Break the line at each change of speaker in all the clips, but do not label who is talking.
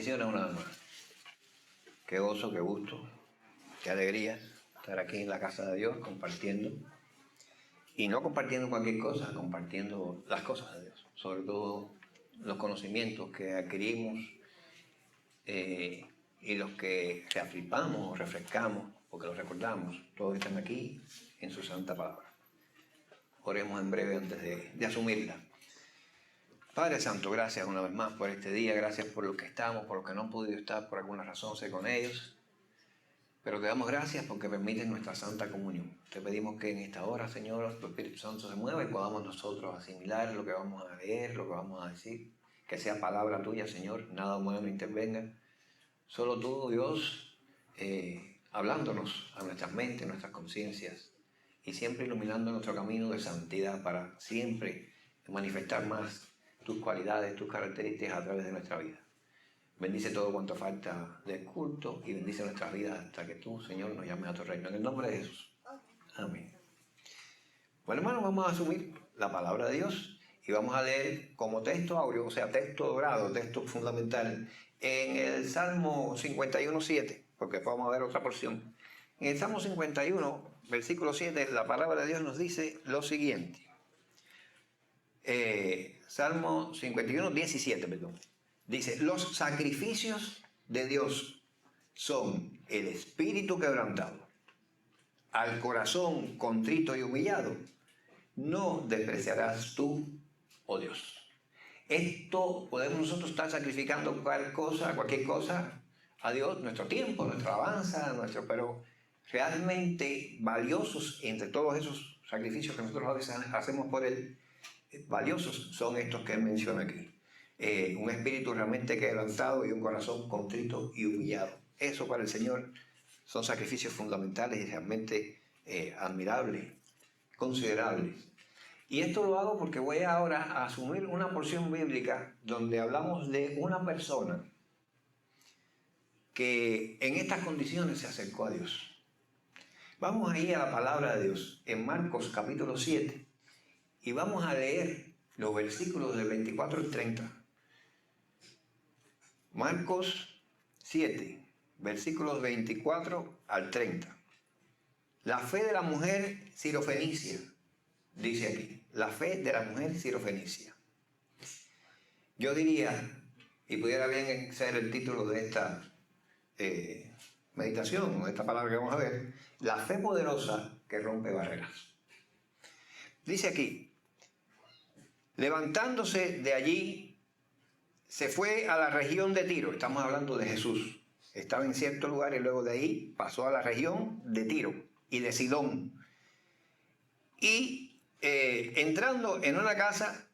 Bendiciones una vez más. Qué gozo, qué gusto, qué alegría estar aquí en la casa de Dios compartiendo. Y no compartiendo cualquier cosa, compartiendo las cosas de Dios. Sobre todo los conocimientos que adquirimos y los que reafirmamos o refrescamos, porque los recordamos. Todos están aquí en su santa palabra. Oremos en breve antes de asumirla. Padre Santo, gracias una vez más por este día, gracias por los que estamos, por los que no han podido estar por alguna razón, sé con ellos. Pero te damos gracias porque permites nuestra santa comunión. Te pedimos que en esta hora, Señor, tu Espíritu Santo se mueva y podamos nosotros asimilar lo que vamos a leer, lo que vamos a decir. Que sea palabra tuya, Señor, nada humano intervenga. Solo tú, Dios, hablándonos a nuestras mentes, nuestras conciencias y siempre iluminando nuestro camino de santidad para siempre manifestar más tus cualidades, tus características a través de nuestra vida. Bendice todo cuanto falta del culto y bendice nuestras vidas hasta que tú, Señor, nos llames a tu reino. En el nombre de Jesús. Amén. Bueno, hermanos, vamos a asumir la palabra de Dios y vamos a leer como texto áureo, o sea, texto dorado, texto fundamental, en el Salmo 51:7, porque vamos a ver otra porción. En el Salmo 51, versículo 7, la palabra de Dios nos dice lo siguiente. Salmo 51:17, perdón. Dice, los sacrificios de Dios son el espíritu quebrantado, al corazón contrito y humillado, no despreciarás tú, oh Dios. Esto podemos nosotros estar sacrificando cualquier cosa a Dios, nuestro tiempo, nuestra alabanza, pero realmente valiosos entre todos esos sacrificios que nosotros a veces hacemos por Él, valiosos son estos que Él menciona aquí. Un espíritu realmente quebrantado y un corazón contrito y humillado. Eso para el Señor son sacrificios fundamentales y realmente admirables, considerables. Y esto lo hago porque voy ahora a asumir una porción bíblica donde hablamos de una persona que en estas condiciones se acercó a Dios. Vamos a ir a la palabra de Dios en Marcos capítulo 7 y vamos a leer los versículos del 24 al 30. Marcos 7, versículos 24 al 30. La fe de la mujer sirofenicia, dice aquí, la fe de la mujer sirofenicia. Yo diría, y pudiera bien ser el título de esta meditación, o de esta palabra que vamos a ver, la fe poderosa que rompe barreras. Dice aquí, levantándose de allí, se fue a la región de Tiro. Estamos hablando de Jesús. Estaba en cierto lugar y luego de ahí pasó a la región de Tiro y de Sidón. Y entrando en una casa,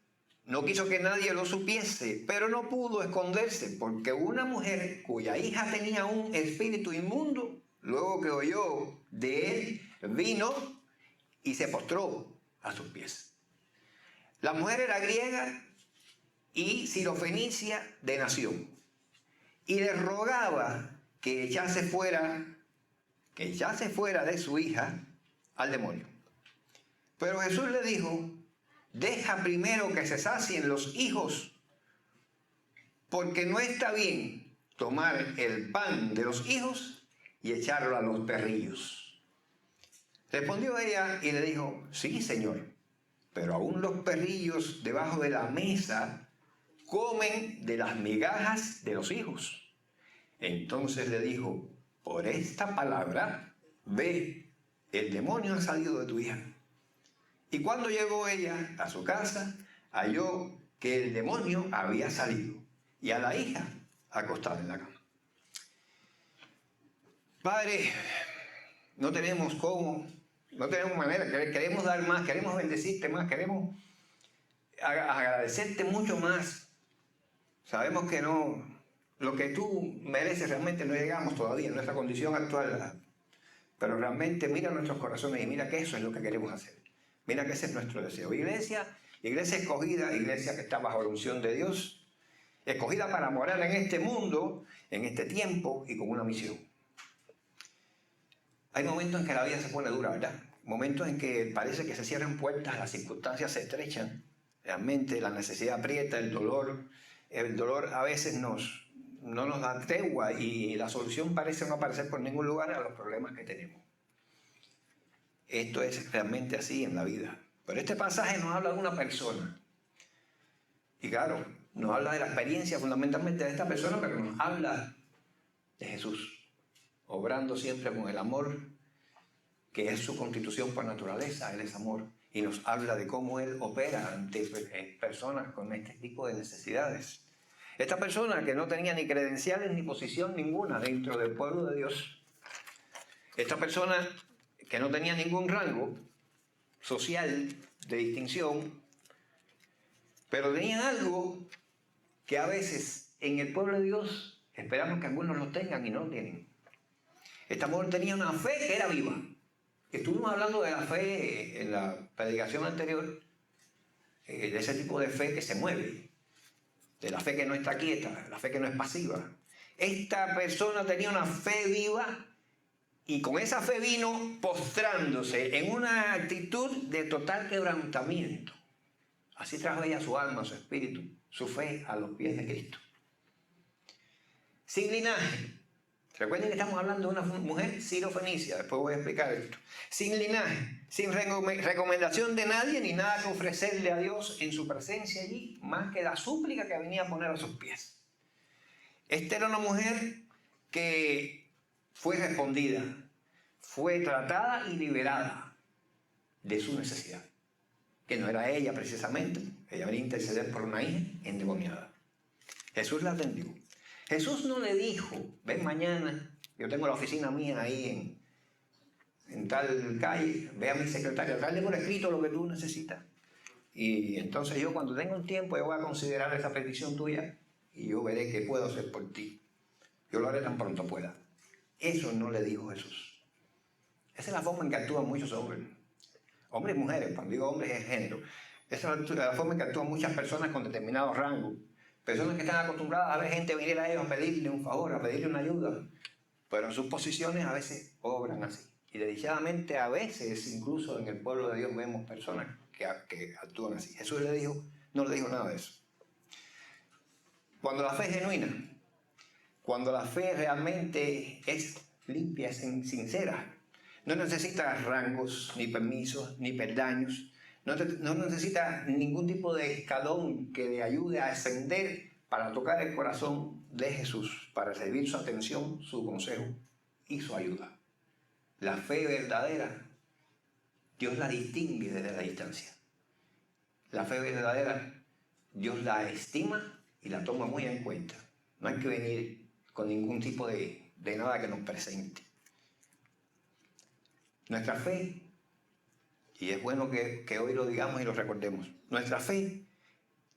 no quiso que nadie lo supiese, pero no pudo esconderse, porque una mujer cuya hija tenía un espíritu inmundo, luego que oyó de él, vino y se postró a sus pies. La mujer era griega y sirofenicia de nación, y le rogaba que echase fuera de su hija al demonio. Pero Jesús le dijo, deja primero que se sacien los hijos, porque no está bien tomar el pan de los hijos y echarlo a los perrillos. Respondió ella y le dijo, sí, Señor, pero aún los perrillos debajo de la mesa comen de las migajas de los hijos. Entonces le dijo, por esta palabra, ve, el demonio ha salido de tu hija. Y cuando llegó ella a su casa, halló que el demonio había salido y a la hija acostada en la cama. Padre, no tenemos manera, queremos dar más, queremos bendecirte más, queremos agradecerte mucho más. Sabemos que no, lo que tú mereces realmente no llegamos todavía en nuestra condición actual, pero realmente mira nuestros corazones y mira que eso es lo que queremos hacer. Mira que ese es nuestro deseo. Iglesia escogida, iglesia que está bajo la unción de Dios, escogida para morar en este mundo, en este tiempo y con una misión. Hay momentos en que la vida se pone dura, ¿verdad? Momentos en que parece que se cierran puertas, las circunstancias se estrechan, realmente la necesidad aprieta, el dolor a veces nos no nos da tregua y la solución parece no aparecer por ningún lugar a los problemas que tenemos. Esto es realmente así en la vida. Pero este pasaje nos habla de una persona. Y claro, nos habla de la experiencia fundamentalmente de esta persona, pero nos habla de Jesús, obrando siempre con el amor, que es su constitución por naturaleza. Él es amor. Y nos habla de cómo Él opera ante personas con este tipo de necesidades. Esta persona que no tenía ni credenciales ni posición ninguna dentro del pueblo de Dios. Esta persona que no tenía ningún rango social de distinción, pero tenía algo que a veces en el pueblo de Dios esperamos que algunos lo tengan y no lo tienen. Esta mujer tenía una fe que era viva. Estuvimos hablando de la fe en la predicación anterior, de ese tipo de fe que se mueve, de la fe que no está quieta, la fe que no es pasiva. Esta persona tenía una fe viva y con esa fe vino postrándose en una actitud de total quebrantamiento. Así trajo ella su alma, su espíritu, su fe a los pies de Cristo. Sin linaje. Recuerden que estamos hablando de una mujer sirofenicia, después voy a explicar esto. Sin linaje, sin recomendación de nadie ni nada que ofrecerle a Dios en su presencia allí, más que la súplica que venía a poner a sus pies. Esta era una mujer que fue respondida, fue tratada y liberada de su necesidad, que no era ella precisamente, ella venía a interceder por una hija endemoniada. Jesús la atendió. Jesús no le dijo, ven mañana, yo tengo la oficina mía ahí en tal calle, ve a mi secretario, dale por escrito lo que tú necesitas. Y entonces yo cuando tenga un tiempo, yo voy a considerar esa petición tuya y yo veré qué puedo hacer por ti. Yo lo haré tan pronto pueda. Eso no le dijo Jesús. Esa es la forma en que actúan muchos hombres. Hombres y mujeres, cuando digo hombres es género. Esa es la forma en que actúan muchas personas con determinados rangos. Personas que están acostumbradas a ver gente venir a ellos a pedirle un favor, a pedirle una ayuda. Pero en sus posiciones a veces obran así. Y desdichadamente a veces, incluso en el pueblo de Dios, vemos personas que actúan así. Jesús no le dijo nada de eso. Cuando la fe es genuina, cuando la fe realmente es limpia, es sincera, no necesita rangos, ni permisos, ni peldaños, no necesita ningún tipo de escalón que le ayude a ascender para tocar el corazón de Jesús, para recibir su atención, su consejo y su ayuda. La fe verdadera, Dios la distingue desde la distancia. La fe verdadera, Dios la estima y la toma muy en cuenta. No hay que venir con ningún tipo de nada que nos presente. Nuestra fe, y es bueno que hoy lo digamos y lo recordemos, nuestra fe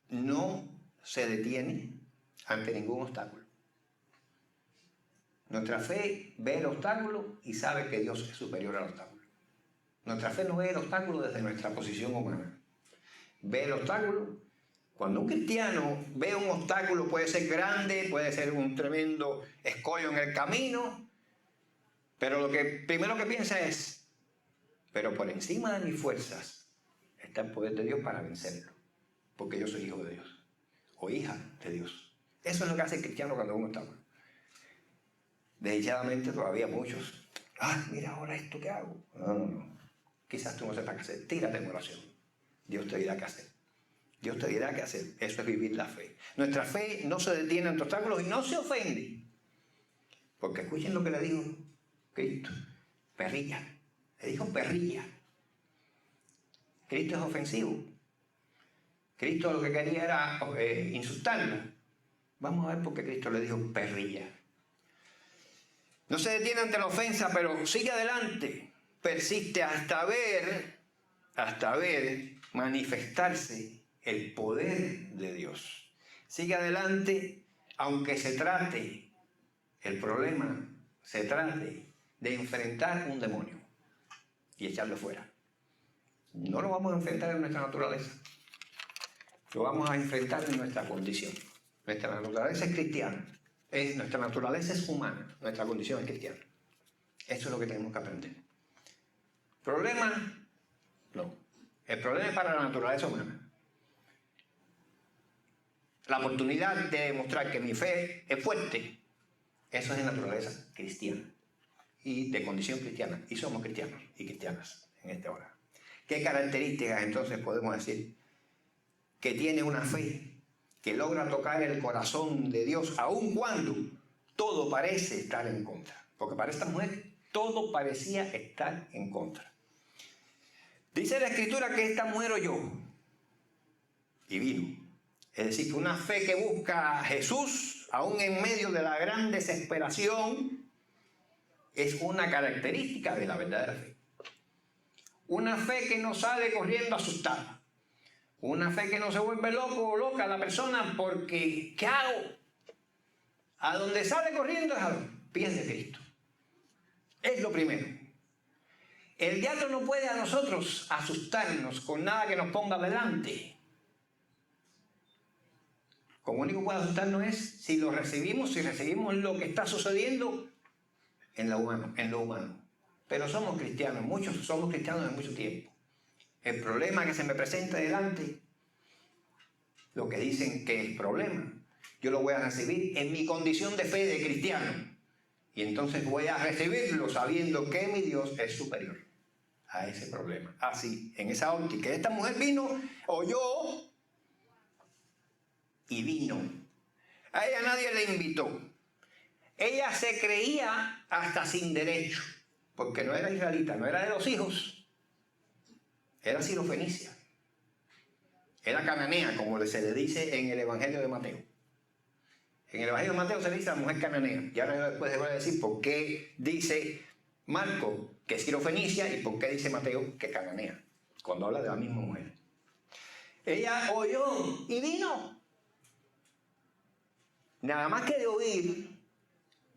no se detiene ante ningún obstáculo. Nuestra fe ve el obstáculo y sabe que Dios es superior al obstáculo. Nuestra fe no ve el obstáculo desde nuestra posición humana. Ve el obstáculo. Cuando un cristiano ve un obstáculo, puede ser grande, puede ser un tremendo escollo en el camino, pero lo que primero que piensa es, pero por encima de mis fuerzas está el poder de Dios para vencerlo, porque yo soy hijo de Dios o hija de Dios. Eso es lo que hace el cristiano cuando uno está. Desdichadamente todavía muchos, mira ahora esto que hago. No. Quizás tú no sepas qué hacer, tírate en oración. Dios te dirá qué hacer. Dios te dirá qué hacer. Eso es vivir la fe. Nuestra fe no se detiene ante obstáculos y no se ofende. Porque escuchen lo que le dijo Cristo. Perrilla. Le dijo perrilla. Cristo es ofensivo. Cristo lo que quería era insultarla. Vamos a ver por qué Cristo le dijo perrilla. No se detiene ante la ofensa, pero sigue adelante. Persiste hasta ver manifestarse el poder de Dios. Sigue adelante, aunque el problema se trate de enfrentar un demonio y echarlo fuera. No lo vamos a enfrentar en nuestra naturaleza, lo vamos a enfrentar en nuestra condición. Nuestra naturaleza es cristiana, nuestra naturaleza es humana, nuestra condición es cristiana. Eso es lo que tenemos que aprender. ¿Problema? No. El problema es para la naturaleza humana. la oportunidad de demostrar que mi fe es fuerte, eso es en naturaleza cristiana y de condición cristiana. Y somos cristianos y cristianas en esta hora. ¿Qué características entonces podemos decir que tiene una fe que logra tocar el corazón de Dios aun cuando todo parece estar en contra? Porque para esta mujer todo parecía estar en contra. Dice la Escritura que esta mujer oyó y vino. Es decir, que una fe que busca a Jesús, aún en medio de la gran desesperación, es una característica de la verdadera fe. Una fe que no sale corriendo asustada. Una fe que no se vuelve loco o loca la persona porque, ¿qué hago? A donde sale corriendo es a los pies de Cristo. Es lo primero. El diablo no puede a nosotros asustarnos con nada que nos ponga delante. Como único que puede asustarnos es si lo recibimos, si recibimos lo que está sucediendo en lo humano. Pero somos cristianos, muchos somos cristianos de mucho tiempo. El problema que se me presenta delante, lo que dicen que es problema, yo lo voy a recibir en mi condición de fe de cristiano. Y entonces voy a recibirlo sabiendo que mi Dios es superior a ese problema. Así, en esa óptica, esta mujer vino, oyó y vino. A ella nadie le invitó. Ella se creía hasta sin derecho, porque no era israelita, no era de los hijos, era sirofenicia, era cananea, como se le dice en el Evangelio de Mateo. En el Evangelio de Mateo se le dice a la mujer cananea. Y ahora después les voy a decir por qué dice Marco que es sirofenicia y por qué dice Mateo que cananea, cuando habla de la misma mujer. Ella oyó y vino. Nada más que de oír,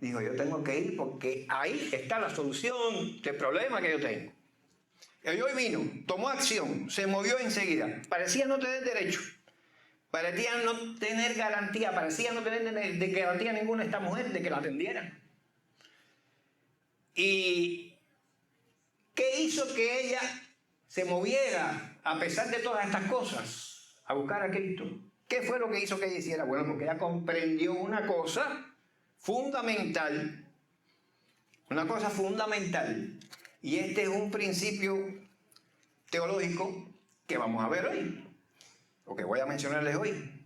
dijo, yo tengo que ir porque ahí está la solución del problema que yo tengo. Oyó y vino, tomó acción, se movió enseguida. Parecía no tener derecho. Parecía no tener garantía, parecía no tener de garantía ninguna esta mujer de que la atendieran. ¿Y qué hizo que ella se moviera a pesar de todas estas cosas a buscar a Cristo? ¿Qué fue lo que hizo que ella hiciera? Bueno, porque ella comprendió una cosa fundamental. Una cosa fundamental. Y este es un principio teológico que vamos a ver hoy. Lo que voy a mencionarles hoy,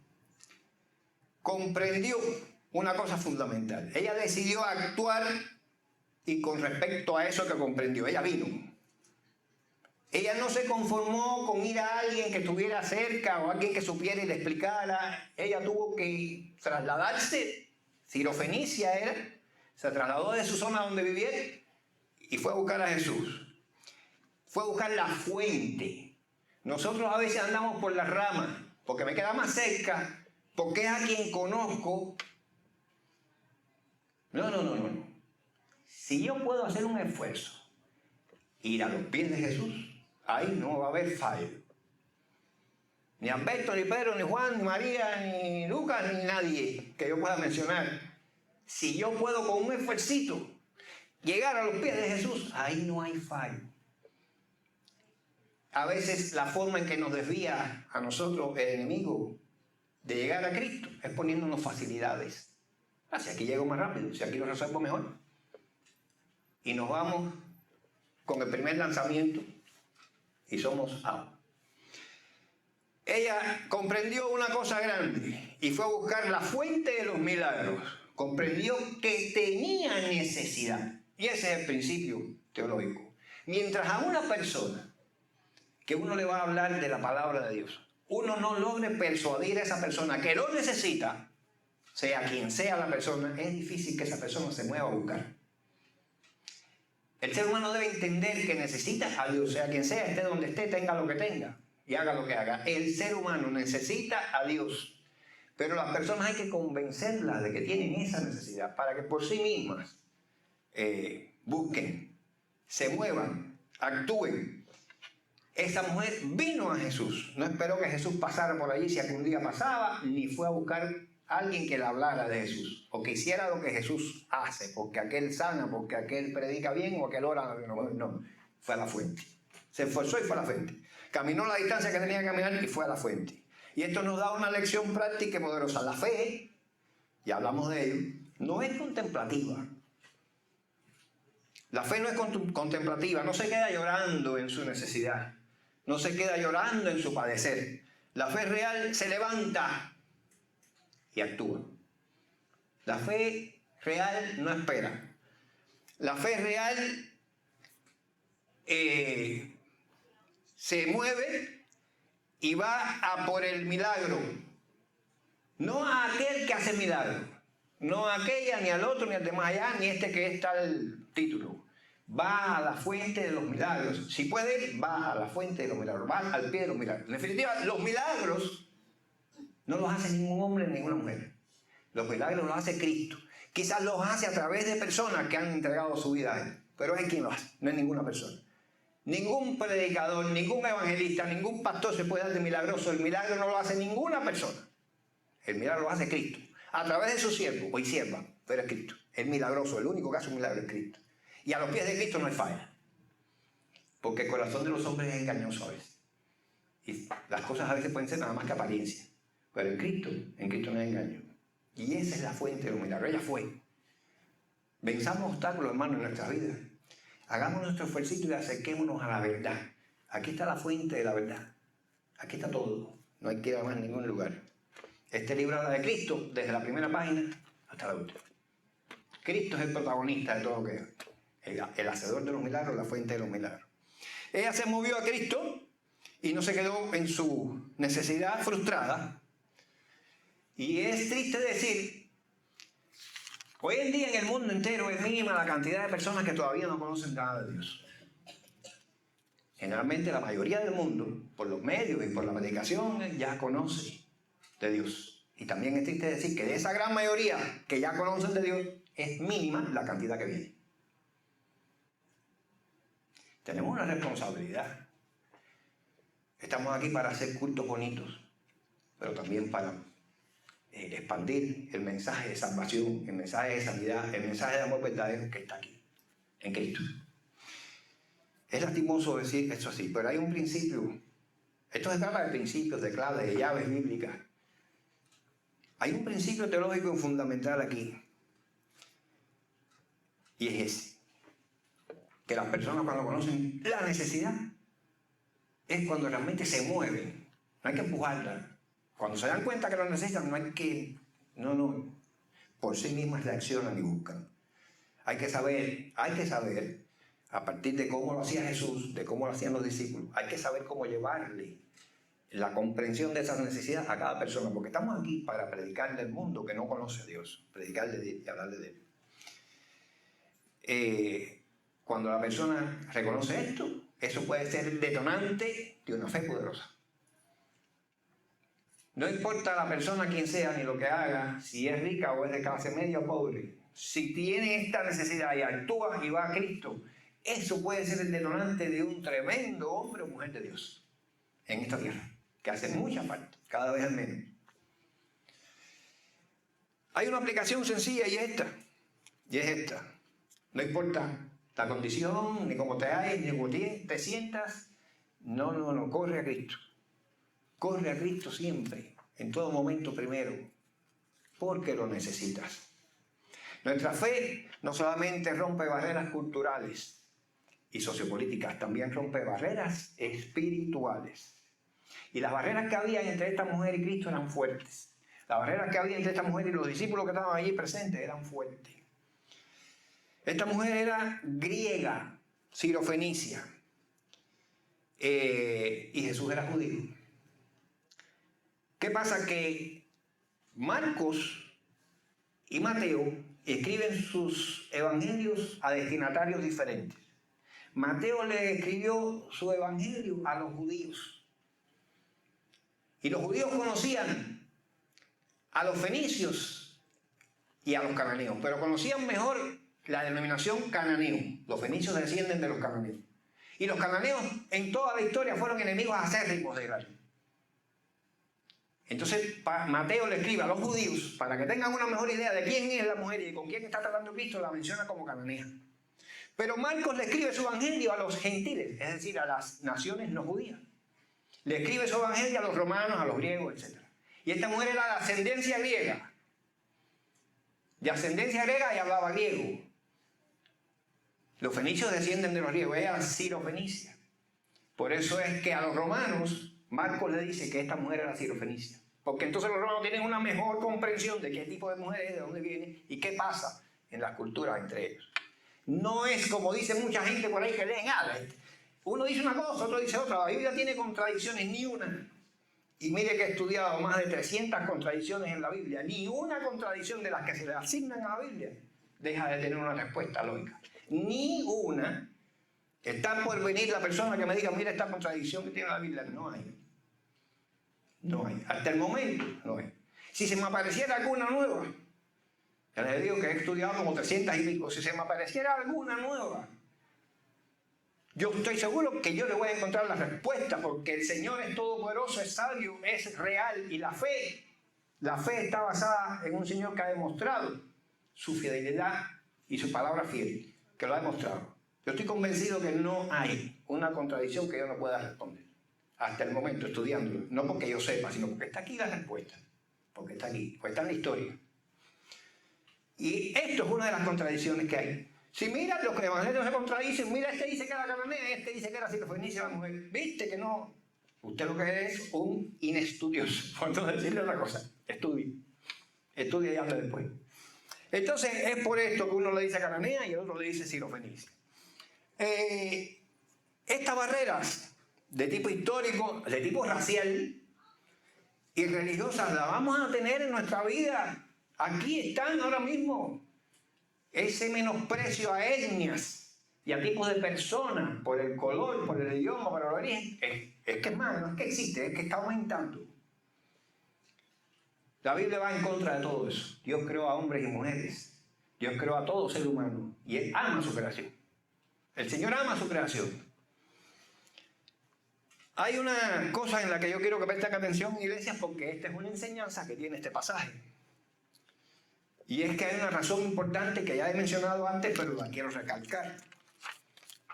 comprendió una cosa fundamental. Ella decidió actuar y con respecto a eso que comprendió, ella vino. Ella no se conformó con ir a alguien que estuviera cerca o alguien que supiera y le explicara. Ella tuvo que trasladarse, sirofenicia era, se trasladó de su zona donde vivía y fue a buscar a Jesús. Fue a buscar la fuente. Nosotros a veces andamos por las ramas, porque me queda más cerca, porque es a quien conozco. No. Si yo puedo hacer un esfuerzo, ir a los pies de Jesús, ahí no va a haber fallo. Ni Alberto, ni Pedro, ni Juan, ni María, ni Lucas, ni nadie que yo pueda mencionar. Si yo puedo con un esfuercito llegar a los pies de Jesús, ahí no hay fallo. A veces la forma en que nos desvía a nosotros el enemigo de llegar a Cristo es poniéndonos facilidades. Si aquí llego más rápido, si aquí lo resuelvo mejor. Y nos vamos con el primer lanzamiento y somos out. Ella comprendió una cosa grande y fue a buscar la fuente de los milagros. Comprendió que tenía necesidad. Y ese es el principio teológico. Mientras a una persona que uno le va a hablar de la palabra de Dios, uno no logre persuadir a esa persona que lo necesita, sea quien sea la persona, es difícil que esa persona se mueva a buscar. El ser humano debe entender que necesita a Dios, sea quien sea, esté donde esté, tenga lo que tenga y haga lo que haga. El ser humano necesita a Dios, pero las personas hay que convencerlas de que tienen esa necesidad para que por sí mismas busquen, se muevan, actúen. Esa mujer vino a Jesús, no esperó que Jesús pasara por allí si algún día pasaba, ni fue a buscar a alguien que le hablara de Jesús, o que hiciera lo que Jesús hace, porque aquel sana, porque aquel predica bien, o aquel ora, no, fue a la fuente. Se esforzó y fue a la fuente. Caminó la distancia que tenía que caminar y fue a la fuente. Y esto nos da una lección práctica y poderosa. La fe, ya hablamos de ello, no es contemplativa. La fe no es contemplativa, no se queda llorando en su necesidad, no se queda llorando en su padecer. La fe real se levanta y actúa. La fe real no espera. La fe real se mueve y va a por el milagro. No a aquel que hace milagro. No a aquella, ni al otro, ni al de más allá, ni este que está el título. Va a la fuente de los milagros. Si puede, va a la fuente de los milagros. Va al pie de los milagros. En definitiva, los milagros no los hace ningún hombre ni ninguna mujer. Los milagros los hace Cristo. Quizás los hace a través de personas que han entregado su vida a Él. Pero es quien lo hace, no es ninguna persona. Ningún predicador, ningún evangelista, ningún pastor se puede dar de milagroso. El milagro no lo hace ninguna persona. El milagro lo hace Cristo. A través de su siervo y sierva, pero es Cristo. Es milagroso, el único que hace un milagro es Cristo. Y a los pies de Cristo no hay falla. Porque el corazón de los hombres es engañoso a veces. Y las cosas a veces pueden ser nada más que apariencia. Pero en Cristo no hay engaño. Y esa es la fuente de los milagros. Ella fue. Venzamos obstáculos, hermanos, en nuestras vidas. Hagamos nuestro esfuerzo y acerquémonos a la verdad. Aquí está la fuente de la verdad. Aquí está todo. No hay que ir a más ningún lugar. Este libro habla de Cristo desde la primera página hasta la última. Cristo es el protagonista de todo lo que es. El hacedor de los milagros, la fuente de los milagros. Ella se movió a Cristo y no se quedó en su necesidad frustrada. Y es triste decir, hoy en día en el mundo entero es mínima la cantidad de personas que todavía no conocen nada de Dios. Generalmente la mayoría del mundo, por los medios y por la predicación, ya conoce de Dios. Y también es triste decir que de esa gran mayoría que ya conocen de Dios, es mínima la cantidad que viene. Tenemos una responsabilidad. Estamos aquí para hacer cultos bonitos, pero también para expandir el mensaje de salvación, el mensaje de sanidad, el mensaje de amor verdadero que está aquí, en Cristo. Es lastimoso decir esto así, pero hay un principio. Esto se trata de principios, de claves, de llaves bíblicas. Hay un principio teológico fundamental aquí. Y es ese. Que las personas cuando conocen la necesidad es cuando realmente se mueven. No hay que empujarla. Cuando se dan cuenta que lo necesitan, no hay que... No. Por sí mismas reaccionan y buscan. Hay que saber, a partir de cómo lo hacía Jesús, de cómo lo hacían los discípulos, hay que saber cómo llevarle la comprensión de esas necesidades a cada persona, porque estamos aquí para predicarle al mundo que no conoce a Dios, predicarle de Él y hablarle de Él. Cuando la persona reconoce esto, eso puede ser el detonante de una fe poderosa. No importa la persona quién sea ni lo que haga, si es rica o es de clase media o pobre, si tiene esta necesidad y actúa y va a Cristo, eso puede ser el detonante de un tremendo hombre o mujer de Dios en esta tierra, que hace mucha falta, cada vez al menos. Hay una aplicación sencilla y es esta. No importa la condición, ni cómo te halles, ni cómo te sientas, no, corre a Cristo. Corre a Cristo siempre, en todo momento primero, porque lo necesitas. Nuestra fe no solamente rompe barreras culturales y sociopolíticas, también rompe barreras espirituales. Y las barreras que había entre esta mujer y Cristo eran fuertes. Las barreras que había entre esta mujer y los discípulos que estaban allí presentes eran fuertes. Esta mujer era griega, sirofenicia, y Jesús era judío. ¿Qué pasa? Que Marcos y Mateo escriben sus evangelios a destinatarios diferentes. Mateo le escribió su evangelio a los judíos. Y los judíos conocían a los fenicios y a los cananeos, pero conocían mejor la denominación cananeo. Los fenicios descienden de los cananeos. Y los cananeos en toda la historia fueron enemigos acérrimos de Israel. Entonces Mateo le escribe a los judíos, para que tengan una mejor idea de quién es la mujer y con quién está tratando Cristo, la menciona como cananea. Pero Marcos le escribe su evangelio a los gentiles, es decir, a las naciones no judías. Le escribe su evangelio a los romanos, a los griegos, etc. Y esta mujer era de ascendencia griega. De ascendencia griega y hablaba griego. Los fenicios descienden de los griegos, ella era sirofenicia. Por eso es que a los romanos, Marcos le dice que esta mujer era sirofenicia. Porque entonces los romanos tienen una mejor comprensión de qué tipo de mujer es, de dónde viene y qué pasa en las culturas entre ellos. No es como dice mucha gente por ahí que leen uno dice una cosa, otro dice otra. La Biblia tiene contradicciones, ni una. Y mire que he estudiado más de 300 contradicciones en la Biblia. Ni una contradicción de las que se le asignan a la Biblia deja de tener una respuesta lógica. Ni una. Está por venir la persona que me diga, mira esta contradicción que tiene la Biblia. No hay. No hay. Hasta el momento no hay. Si se me apareciera alguna nueva, ya les digo que he estudiado como 300 y pico, si se me apareciera alguna nueva, yo estoy seguro que yo le voy a encontrar la respuesta, porque el Señor es todopoderoso, es sabio, es real, y la fe está basada en un Señor que ha demostrado su fidelidad y su palabra fiel, que lo ha demostrado. Yo estoy convencido que no hay una contradicción que yo no pueda responder, hasta el momento, estudiándolo, no porque yo sepa, sino porque está aquí la respuesta, porque está aquí, porque está en la historia. Y esto es una de las contradicciones que hay. Si miras, los evangelios se contradicen. Mira, este dice que era cananea, este dice que era sirofenicia la mujer. ¿Viste que no? Usted lo que es un inestudioso, por no decirle otra cosa. Estudie y hable después. Entonces, es por esto que uno le dice cananea y el otro le dice sirofenicia. Estas barreras de tipo histórico, de tipo racial y religiosas, las vamos a tener en nuestra vida. Aquí están ahora mismo. Ese menosprecio a etnias y a tipos de personas por el color, por el idioma, por el origen, es que es más, no es que existe, es que está aumentando. La Biblia va en contra de todo eso. Dios creó a hombres y mujeres. Dios creó a todo ser humano y Él ama su creación. El Señor ama su creación. Hay una cosa en la que yo quiero que presten atención, iglesias, porque esta es una enseñanza que tiene este pasaje. Y es que hay una razón importante que ya he mencionado antes, pero la quiero recalcar.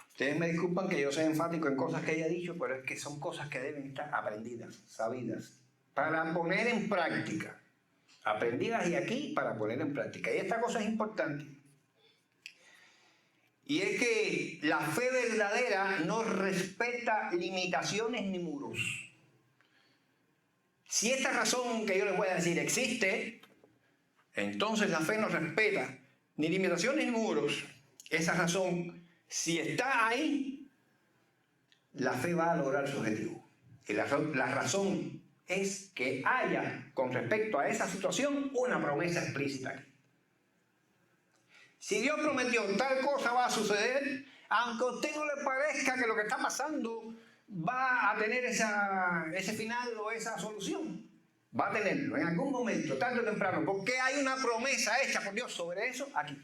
Ustedes me disculpan que yo sea enfático en cosas que haya dicho, pero es que son cosas que deben estar aprendidas, sabidas, para poner en práctica. Aprendidas y aquí para poner en práctica. Y esta cosa es importante. Y es que la fe verdadera no respeta limitaciones ni muros. Si esta razón que yo les voy a decir existe, entonces la fe no respeta ni limitaciones ni muros. Esa razón, si está ahí, la fe va a lograr su objetivo. Y la razón es que haya, con respecto a esa situación, una promesa explícita aquí. Si Dios prometió tal cosa va a suceder, aunque a usted no le parezca que lo que está pasando va a tener ese final o esa solución. Va a tenerlo en algún momento, tarde o temprano, porque hay una promesa hecha por Dios sobre eso aquí.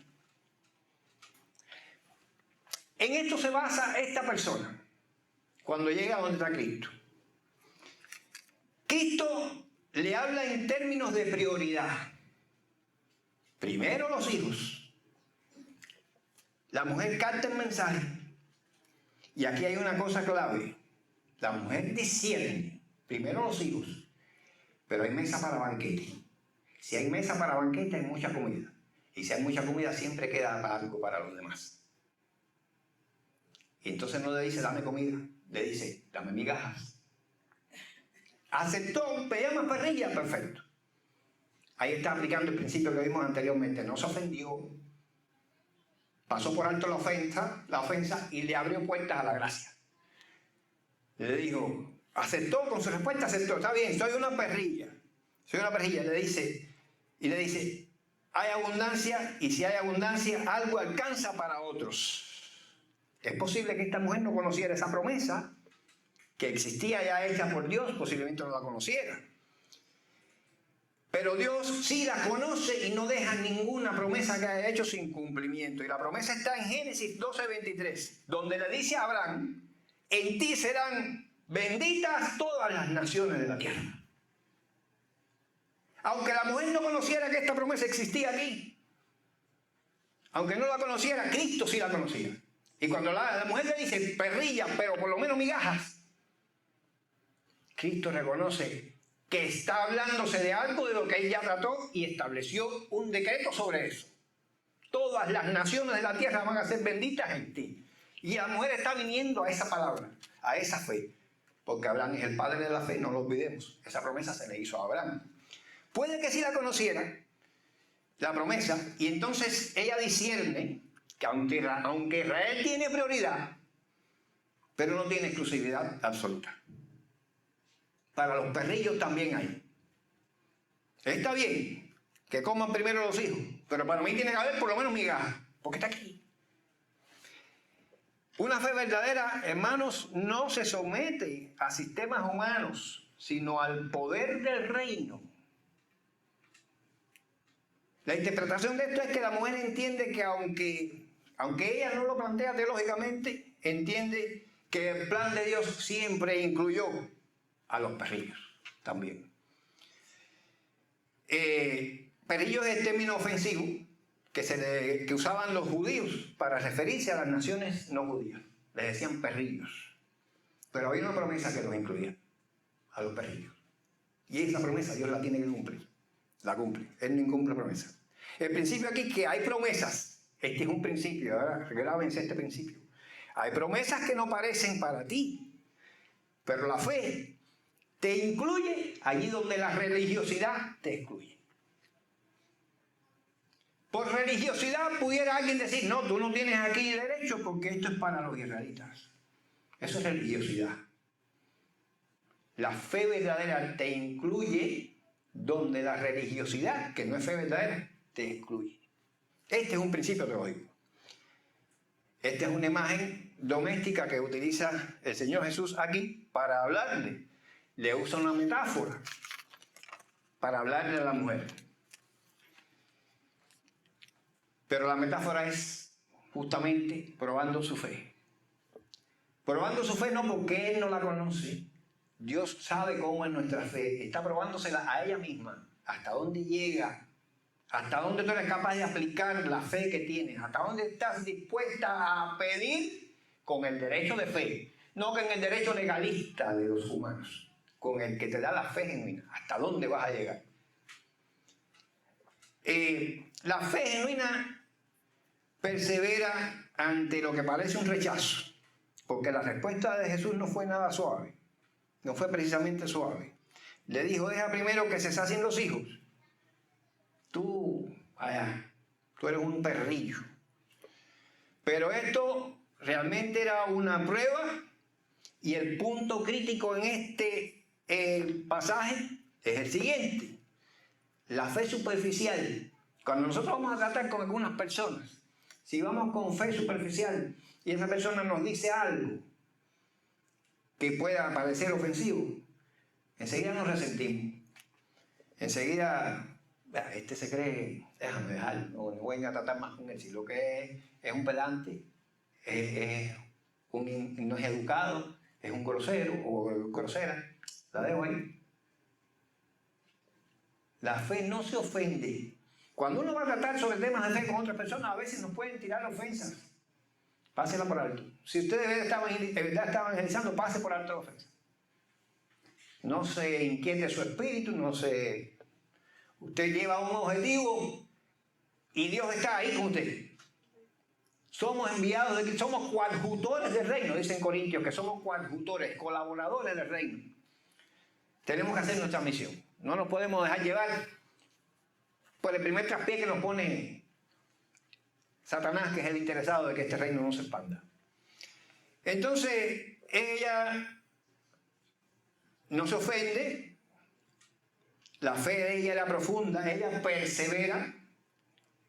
En esto se basa esta persona cuando llega a donde está Cristo. Cristo le habla en términos de prioridad. Primero los hijos. La mujer capta el mensaje. Y aquí hay una cosa clave. La mujer discierne. Primero los hijos. Pero hay mesa para banquete. Si hay mesa para banquete, hay mucha comida. Y si hay mucha comida, siempre queda algo para los demás. Y entonces no le dice, dame comida. Le dice, dame migajas. Aceptó, pedía más parrilla, perfecto. Ahí está aplicando el principio que vimos anteriormente. No se ofendió. Pasó por alto la ofensa y le abrió puertas a la gracia. Le dijo, aceptó, con su respuesta aceptó. Está bien, soy una perrilla. Le dice, hay abundancia y si hay abundancia, algo alcanza para otros. Es posible que esta mujer no conociera esa promesa que existía ya hecha por Dios, posiblemente no la conociera. Pero Dios sí la conoce y no deja ninguna promesa que haya hecho sin cumplimiento. Y la promesa está en Génesis 12:23, donde le dice a Abraham, en ti serán benditas todas las naciones de la tierra. Aunque la mujer no conociera que esta promesa existía aquí, aunque no la conociera, Cristo sí la conocía. Y cuando la mujer le dice, perrilla, pero por lo menos migajas, Cristo reconoce que está hablándose de algo de lo que Él ya trató y estableció un decreto sobre eso. Todas las naciones de la tierra van a ser benditas en ti. Y la mujer está viniendo a esa palabra, a esa fe. Porque Abraham es el padre de la fe, no lo olvidemos. Esa promesa se le hizo a Abraham. Puede que sí la conociera, la promesa, y entonces ella discierne que aunque Israel tiene prioridad, pero no tiene exclusividad absoluta. Para los perrillos también hay. Está bien que coman primero los hijos, pero para mí tiene que haber por lo menos migaja, porque está aquí. Una fe verdadera, hermanos, no se somete a sistemas humanos, sino al poder del reino. La interpretación de esto es que la mujer entiende que aunque ella no lo plantea teológicamente, entiende que el plan de Dios siempre incluyó a los perrillos también. Perrillos es el término ofensivo que usaban los judíos para referirse a las naciones no judías. Les decían perrillos. Pero había una promesa que los incluía, a los perrillos. Y esa promesa Dios la tiene que cumplir. La cumple. Él no incumple promesa. El principio aquí es que hay promesas. Este es un principio. Ahora grábense este principio. Hay promesas que no parecen para ti. Pero la fe te incluye allí donde la religiosidad te excluye. Por religiosidad pudiera alguien decir, no, tú no tienes aquí derecho porque esto es para los israelitas. Eso es religiosidad. La fe verdadera te incluye donde la religiosidad, que no es fe verdadera, te excluye. Este es un principio teológico. Esta es una imagen doméstica que utiliza el Señor Jesús aquí para hablarle. Le usa una metáfora para hablarle a la mujer. Pero la metáfora es justamente probando su fe. Probando su fe no porque Él no la conoce. Dios sabe cómo es nuestra fe. Está probándosela a ella misma. Hasta dónde llega. Hasta dónde tú eres capaz de aplicar la fe que tienes. Hasta dónde estás dispuesta a pedir con el derecho de fe. No con el derecho legalista de los humanos. Con el que te da la fe genuina. Hasta dónde vas a llegar. La fe genuina persevera ante lo que parece un rechazo, porque la respuesta de Jesús no fue nada suave, no fue precisamente suave. Le dijo, deja primero que se sacien los hijos. Tú eres un perrillo. Pero esto realmente era una prueba, y el punto crítico en este pasaje es el siguiente. La fe superficial. Cuando nosotros vamos a tratar con algunas personas, si vamos con fe superficial y esa persona nos dice algo que pueda parecer ofensivo, enseguida nos resentimos. Enseguida, este se cree, déjame dejarlo, no voy a tratar más con él. Si lo que es un pedante, no es educado, es un grosero o grosera, la dejo ahí. La fe no se ofende. Cuando uno va a tratar sobre temas de fe con otras personas, a veces nos pueden tirar ofensas. Pásela por alto. Si usted de verdad está evangelizando, pase por alto la ofensa. No se inquiete su espíritu, Usted lleva un objetivo y Dios está ahí con usted. Somos enviados, somos coadjutores del reino, dicen Corintios, que somos coadjutores, colaboradores del reino. Tenemos que hacer nuestra misión. No nos podemos dejar llevar por el primer traspié que nos pone Satanás, que es el interesado de que este reino no se expanda. Entonces, ella no se ofende, la fe de ella era profunda, ella persevera,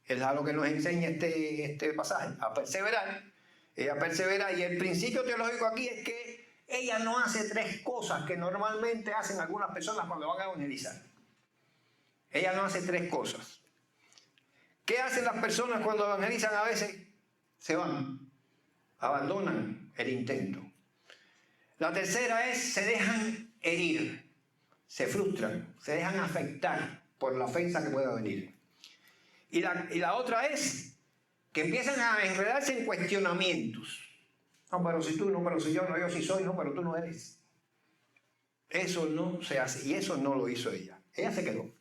es algo que nos enseña este pasaje, a perseverar. Ella persevera, y el principio teológico aquí es que ella no hace tres cosas que normalmente hacen algunas personas cuando van a evangelizar. Ella no hace tres cosas. ¿Qué hacen las personas cuando evangelizan? A veces se van, abandonan el intento. La tercera es, se dejan herir, se frustran, se dejan afectar por la ofensa que pueda venir. Y la otra es que empiezan a enredarse en cuestionamientos. No, pero si tú, no, pero si yo, no, yo sí soy, no, pero tú no eres. Eso no se hace. Y eso no lo hizo ella. Ella se quedó.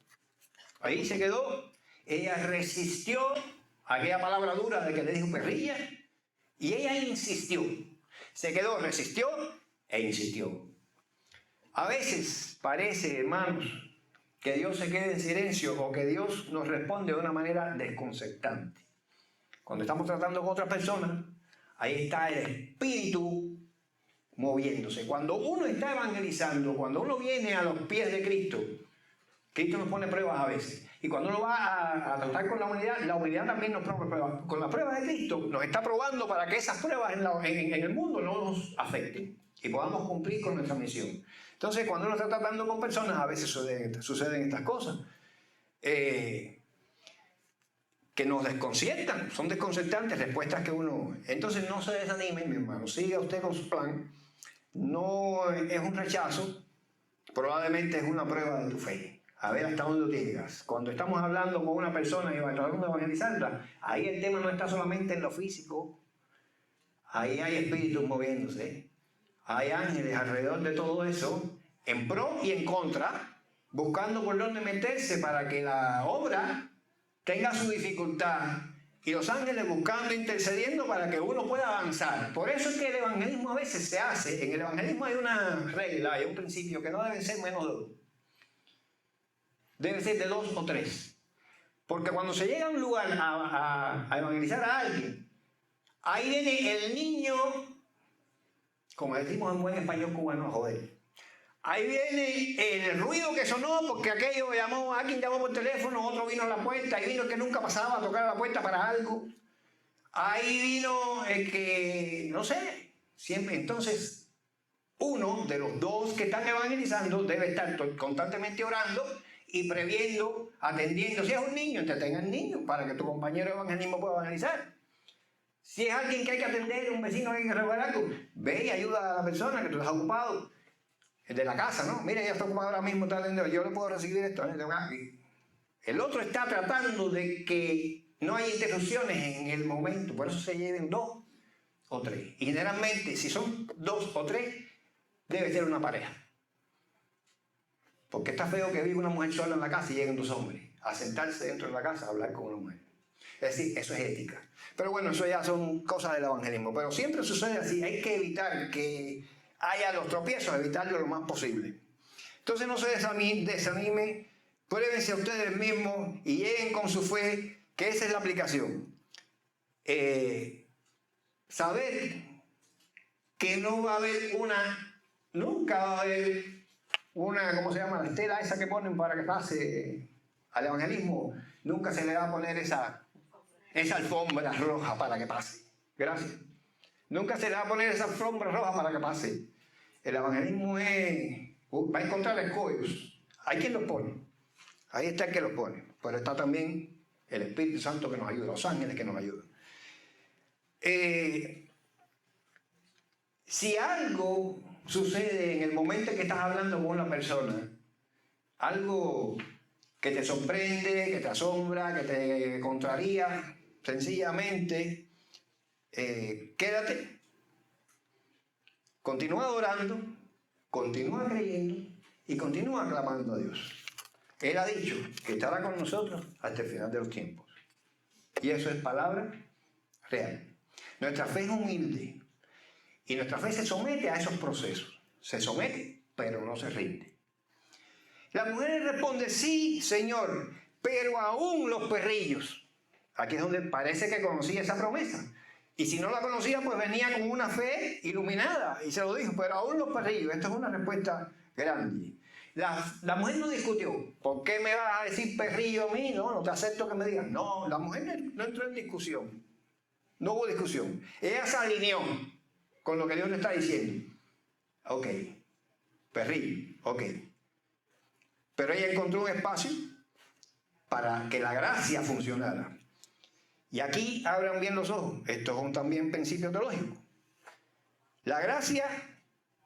Ahí se quedó. Ella resistió aquella palabra dura de que le dijo perrilla. Y ella insistió. Se quedó, resistió e insistió. A veces parece, hermanos, que Dios se quede en silencio o que Dios nos responde de una manera desconcertante. Cuando estamos tratando con otras personas, ahí está el Espíritu moviéndose. Cuando uno está evangelizando, cuando uno viene a los pies de Cristo, Cristo nos pone pruebas a veces. Y cuando uno va a tratar con la humanidad también nos pone pruebas. Con las pruebas de Cristo nos está probando para que esas pruebas en el mundo no nos afecten y podamos cumplir con nuestra misión. Entonces, cuando uno está tratando con personas, a veces suceden estas cosas que nos desconciertan, son desconcertantes respuestas que uno... Entonces, no se desanime, mi hermano, siga usted con su plan. No es un rechazo, probablemente es una prueba de tu fe. A ver hasta dónde llegas. Cuando estamos hablando con una persona y tratando de evangelizarla, ahí el tema no está solamente en lo físico, ahí hay espíritus moviéndose. Hay ángeles alrededor de todo eso, en pro y en contra, buscando por dónde meterse para que la obra tenga su dificultad. Y los ángeles buscando, intercediendo para que uno pueda avanzar. Por eso es que el evangelismo a veces se hace. En el evangelismo hay una regla, hay un principio que no debe ser menos de 2. Debe ser de 2 o 3. Porque cuando se llega a un lugar a evangelizar a alguien, ahí viene el niño, como decimos en buen español cubano, joder. Ahí viene el ruido que sonó porque alguien llamó por teléfono, otro vino a la puerta, ahí vino el que nunca pasaba a tocar la puerta para algo. Ahí vino el que, no sé, siempre. Entonces, uno de los dos que están evangelizando debe estar constantemente orando y previendo, atendiendo. Si es un niño, entretenga al niño para que tu compañero de evangelismo pueda evangelizar. Si es alguien que hay que atender, un vecino que hay que resolver algo, ve y ayuda a la persona que tú estás ocupado. El de la casa, ¿no? Mira, ella está ocupada ahora mismo, está atendiendo, yo le puedo recibir esto. El otro está tratando de que no haya interrupciones en el momento, por eso se lleven 2 o 3. Y generalmente, si son 2 o 3, debe ser una pareja. Porque está feo que viva una mujer sola en la casa y lleguen 2 hombres a sentarse dentro de la casa a hablar con una mujer. Es decir, eso es ética. Pero bueno, eso ya son cosas del evangelismo. Pero siempre sucede así, hay que evitar que haya los tropiezos, evitarlo lo más posible. Entonces no se desanime, pruébense a ustedes mismos y lleguen con su fe, que esa es la aplicación. Saber que no va a haber nunca va a haber una, ¿cómo se llama? La estela esa que ponen para que pase al evangelismo, nunca se le va a poner esa alfombra roja para que pase. Gracias. Nunca se le va a poner esa alfombra roja para que pase. El evangelismo va a encontrar escollos. Hay quien los pone. Ahí está el que los pone. Pero está también el Espíritu Santo que nos ayuda, los ángeles que nos ayudan. Si algo sucede en el momento en que estás hablando con una persona, algo que te sorprende, que te asombra, que te contraría, sencillamente, quédate. Continúa adorando, continúa creyendo y continúa clamando a Dios. Él ha dicho que estará con nosotros hasta el final de los tiempos. Y eso es palabra real. Nuestra fe es humilde y nuestra fe se somete a esos procesos. Se somete, pero no se rinde. La mujer responde, sí, Señor, pero aún los perrillos. Aquí es donde parece que conocía esa promesa. Y si no la conocía, pues venía con una fe iluminada y se lo dijo, pero aún los perrillos. Esto es una respuesta grande. La mujer no discutió. ¿Por qué me vas a decir perrillo a mí? No te acepto que me digas. No, la mujer no entró en discusión. No hubo discusión. Ella se alineó con lo que Dios le está diciendo. Ok, perrillo, ok. Pero ella encontró un espacio para que la gracia funcionara. Y aquí abran bien los ojos. Estos son también principios teológicos. La gracia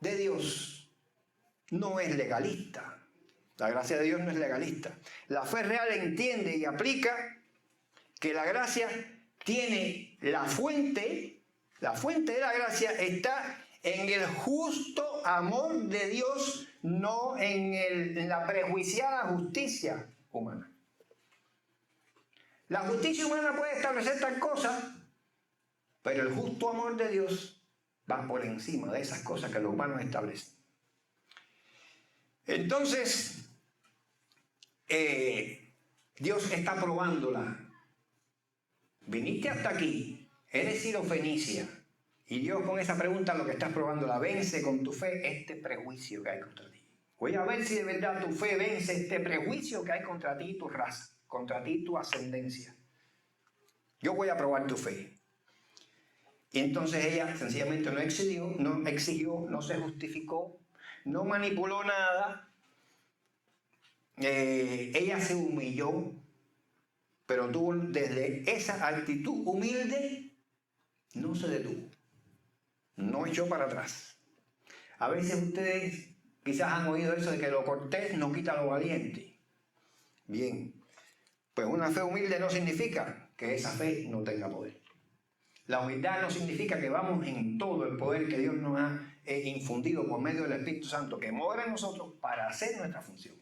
de Dios no es legalista. La gracia de Dios no es legalista. La fe real entiende y aplica que la gracia tiene la fuente de la gracia está en el justo amor de Dios, no en la prejuiciada justicia humana. La justicia humana puede establecer tal cosa, pero el justo amor de Dios va por encima de esas cosas que los humanos establecen. Entonces, Dios está probándola. Viniste hasta aquí, eres sirofenicia, y Dios con esa pregunta lo que está probándola, vence con tu fe este prejuicio que hay contra ti. Voy a ver si de verdad tu fe vence este prejuicio que hay contra ti y tu raza, contra ti y tu ascendencia. Yo voy a probar tu fe. Y entonces ella sencillamente no exigió, no se justificó, no manipuló nada. Ella se humilló, pero tuvo, desde esa actitud humilde, no se detuvo, no echó para atrás. A veces ustedes quizás han oído eso de que lo cortés no quita lo valiente. Bien, pues una fe humilde no significa que esa fe no tenga poder. La humildad no significa que vamos en todo el poder que Dios nos ha infundido por medio del Espíritu Santo, que mora en nosotros para hacer nuestra función.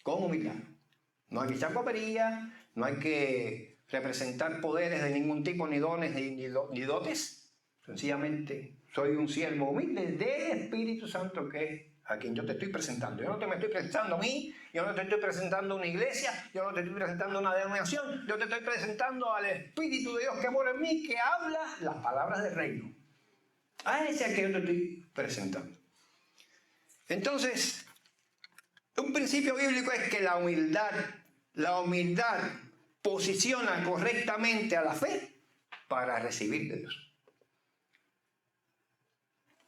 Con humildad. No hay que echar copería, no hay que representar poderes de ningún tipo, ni dones, ni dotes. Sencillamente, soy un siervo humilde del Espíritu Santo, que es a quien yo te estoy presentando. Yo no te me estoy presentando a mí, yo no te estoy presentando a una iglesia, yo no te estoy presentando a una denominación, yo te estoy presentando al Espíritu de Dios que mora en mí, que habla las palabras del reino. A ese es al que yo te estoy presentando. Entonces, un principio bíblico es que la humildad posiciona correctamente a la fe para recibir de Dios.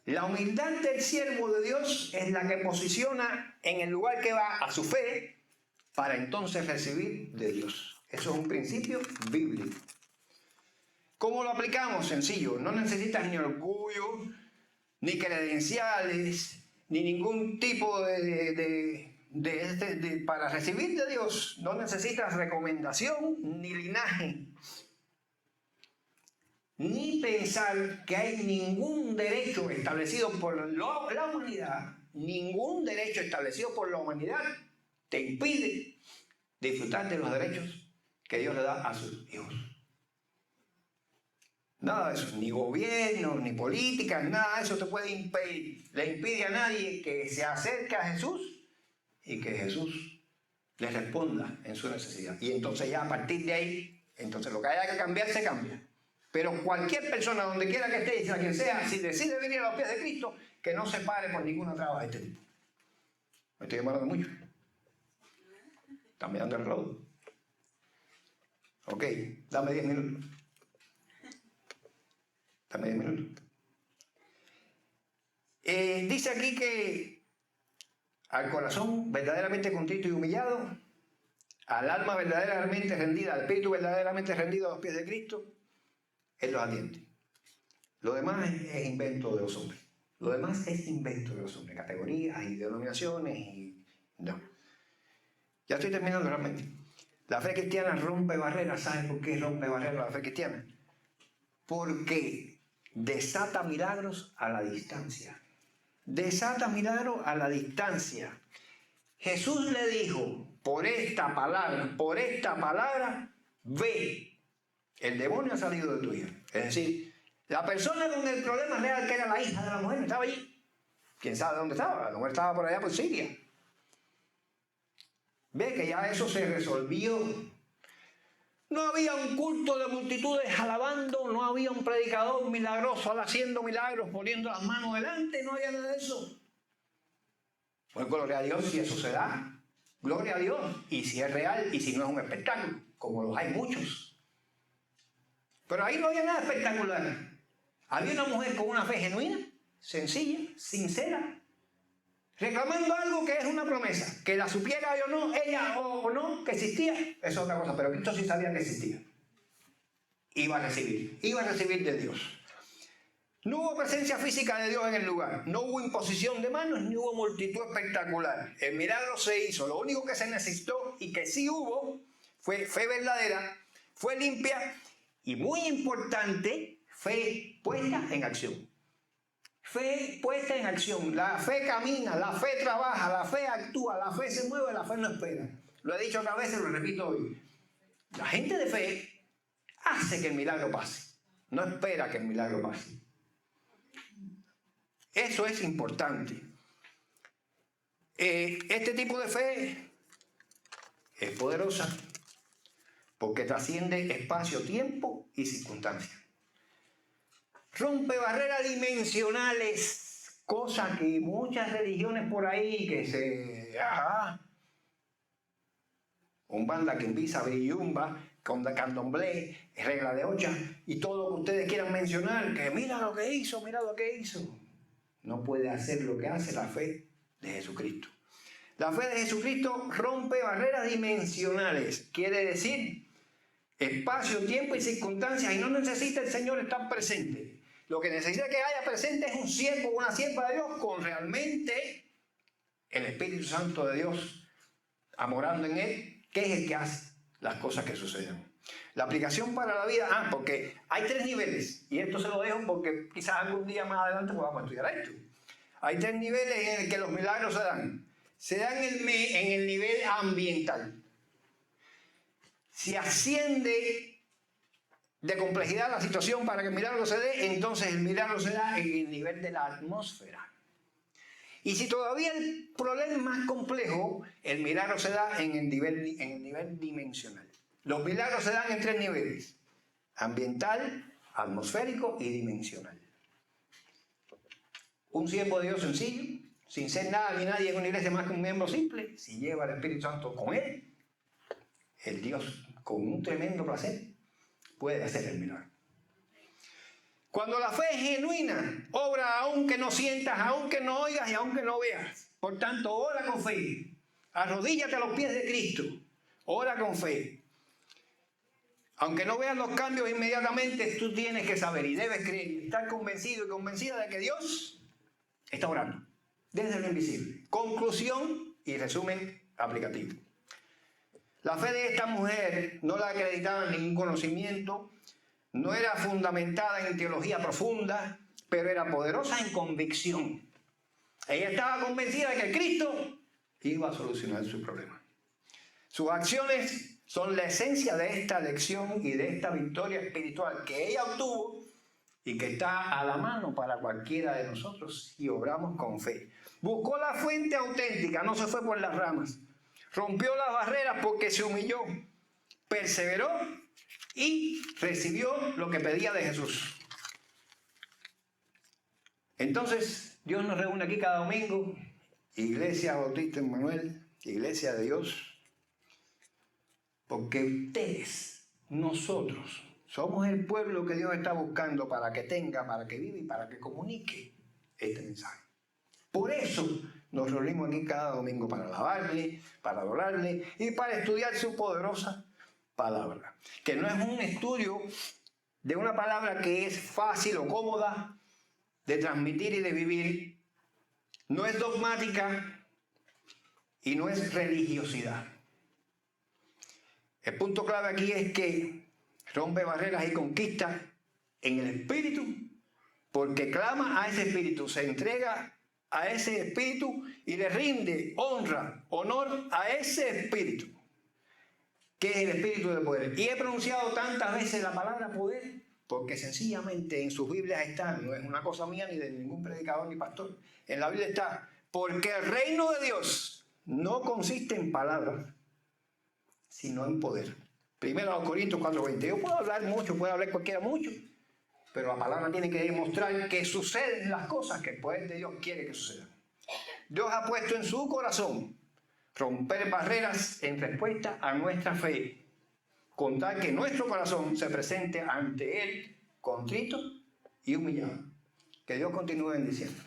La humildad del siervo de Dios es la que posiciona en el lugar que va a su fe para entonces recibir de Dios. Eso es un principio bíblico. ¿Cómo lo aplicamos? Sencillo. No necesitas ni orgullo, ni credenciales, ni ningún tipo para recibir de Dios. No necesitas recomendación ni linaje. Ni pensar que hay ningún derecho establecido por la humanidad, ningún derecho establecido por la humanidad te impide disfrutar de los derechos que Dios le da a sus hijos. Nada de eso, ni gobierno, ni política, nada de eso te puede impedir. Le impide a nadie que se acerque a Jesús y que Jesús le responda en su necesidad. Y entonces ya a partir de ahí, entonces lo que haya que cambiar, se cambia. Pero cualquier persona, donde quiera que esté, sea quien sea, si decide venir a los pies de Cristo, que no se pare por ninguna traba de este tipo. Me estoy demorando mucho. Están mirando el reloj. Ok, dame 10 minutos. Dame 10 minutos. Dice aquí que al corazón verdaderamente contrito y humillado, al alma verdaderamente rendida, al espíritu verdaderamente rendido a los pies de Cristo, Él los atiende. Lo demás es invento de los hombres. Lo demás es invento de los hombres. Categorías y denominaciones y... No. Ya estoy terminando realmente. La fe cristiana rompe barreras. ¿Saben por qué rompe barreras la fe cristiana? Porque desata milagros a la distancia. Desata milagros a la distancia. Jesús le dijo, por esta palabra, ve. El demonio ha salido de tu hija. Es decir, la persona con el problema real, que era la hija de la mujer, estaba allí. ¿Quién sabe dónde estaba? La mujer estaba por allá, por Siria. Ve que ya eso se resolvió. No había un culto de multitudes alabando, no había un predicador milagroso haciendo milagros, poniendo las manos delante, no había nada de eso. Pues gloria a Dios si eso se da. Gloria a Dios. Y si es real y si no es un espectáculo, como los hay muchos. Pero ahí no había nada espectacular. Había una mujer con una fe genuina, sencilla, sincera, reclamando algo que es una promesa. Que la supiera o no, ella o no, que existía, eso es otra cosa. Pero Cristo sí sabía que existía. Iba a recibir de Dios. No hubo presencia física de Dios en el lugar. No hubo imposición de manos, ni hubo multitud espectacular. El milagro se hizo. Lo único que se necesitó y que sí hubo fue fe verdadera, fue limpia y muy importante, fe puesta en acción. Fe puesta en acción. La fe camina, la fe trabaja, la fe actúa, la fe se mueve, la fe no espera. Lo he dicho otras veces, lo repito hoy. La gente de fe hace que el milagro pase. No espera que el milagro pase. Eso es importante. Este tipo de fe es poderosa porque trasciende espacio, tiempo y circunstancias. Rompe barreras dimensionales, cosa que muchas religiones por ahí que se... Umbanda, Quimbisa, Brillumba, Candomblé, Regla de Ocha y todo lo que ustedes quieran mencionar, que mira lo que hizo, mira lo que hizo. No puede hacer lo que hace la fe de Jesucristo. La fe de Jesucristo rompe barreras dimensionales, quiere decir espacio, tiempo y circunstancias, y no necesita el Señor estar presente. Lo que necesita que haya presente es un siervo o una sierva de Dios con realmente el Espíritu Santo de Dios amorando en él, que es el que hace las cosas que suceden. La aplicación para la vida, porque hay 3 niveles, y esto se lo dejo porque quizás algún día más adelante podamos estudiar esto. Hay 3 niveles en el que los milagros se dan. Se dan en el nivel ambiental. Si asciende de complejidad la situación para que el milagro se dé, entonces el milagro se da en el nivel de la atmósfera. Y si todavía el problema es más complejo, el milagro se da en el nivel dimensional. Los milagros se dan en 3 niveles: ambiental, atmosférico y dimensional. Un siervo de Dios sencillo, sin ser nada ni nadie en una iglesia más que un miembro simple, si lleva al Espíritu Santo con él, el Dios con un tremendo placer puede hacer el milagro. Cuando la fe es genuina, obra aunque no sientas, aunque no oigas y aunque no veas. Por tanto, ora con fe. Arrodíllate a los pies de Cristo. Ora con fe. Aunque no veas los cambios inmediatamente, tú tienes que saber y debes creer y estar convencido y convencida de que Dios está orando desde lo invisible. Conclusión y resumen aplicativo. La fe de esta mujer no la acreditaba en ningún conocimiento, no era fundamentada en teología profunda, pero era poderosa en convicción. Ella estaba convencida de que Cristo iba a solucionar su problema. Sus acciones son la esencia de esta lección y de esta victoria espiritual que ella obtuvo y que está a la mano para cualquiera de nosotros si obramos con fe. Buscó la fuente auténtica, no se fue por las ramas. Rompió las barreras porque se humilló, perseveró y recibió lo que pedía de Jesús. Entonces, Dios nos reúne aquí cada domingo, Iglesia Bautista Emmanuel, Iglesia de Dios, porque ustedes, nosotros, somos el pueblo que Dios está buscando para que tenga, para que viva y para que comunique este mensaje. Por eso nos reunimos aquí cada domingo para alabarle, para adorarle y para estudiar su poderosa palabra. Que no es un estudio de una palabra que es fácil o cómoda de transmitir y de vivir. No es dogmática y no es religiosidad. El punto clave aquí es que rompe barreras y conquista en el espíritu, porque clama a ese espíritu, se entrega a ese espíritu y le rinde honra, honor a ese espíritu, que es el espíritu de poder. Y he pronunciado tantas veces la palabra poder, porque sencillamente en sus Biblias está, no es una cosa mía ni de ningún predicador ni pastor, en la Biblia está, porque el reino de Dios no consiste en palabras, sino en poder. Primero a los Corintios 4:20. Yo puedo hablar mucho, puede hablar cualquiera mucho, pero la palabra tiene que demostrar que suceden las cosas que el poder de Dios quiere que sucedan. Dios ha puesto en su corazón romper barreras en respuesta a nuestra fe, con tal que nuestro corazón se presente ante Él contrito y humillado. Que Dios continúe bendiciendo.